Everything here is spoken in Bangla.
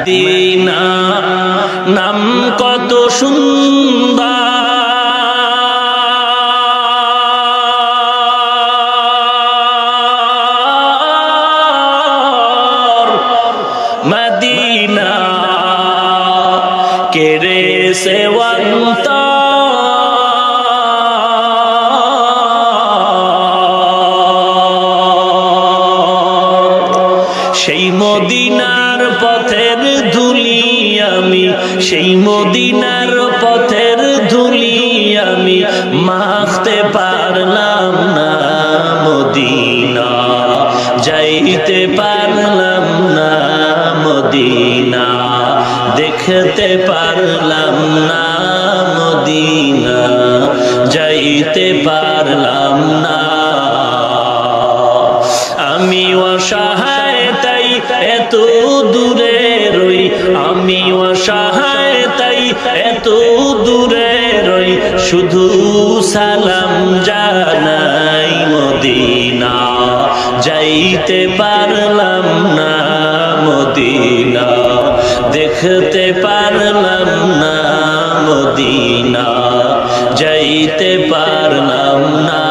মদিনা নাম কত সুন্দর, মদিনা কেরে সেবন্ত সেই মদিনার পথের ধুলি আমি, সেই মদিনার পথের ধুলি আমি মাখতে পারলাম না, মদিনা যাইতে পারলাম না, মদিনা দেখতে পারলাম না, মদিনা যাইতে পারলাম না। আমি অসহায় তাই এত দূরে রই, আমি অসহায় তাই এত দূরে রই, শুধু সালাম জানাই, মদিনা যাইতে পারলাম না, মদিনা দেখতে পারলাম না, মদিনা যাইতে পারলাম না।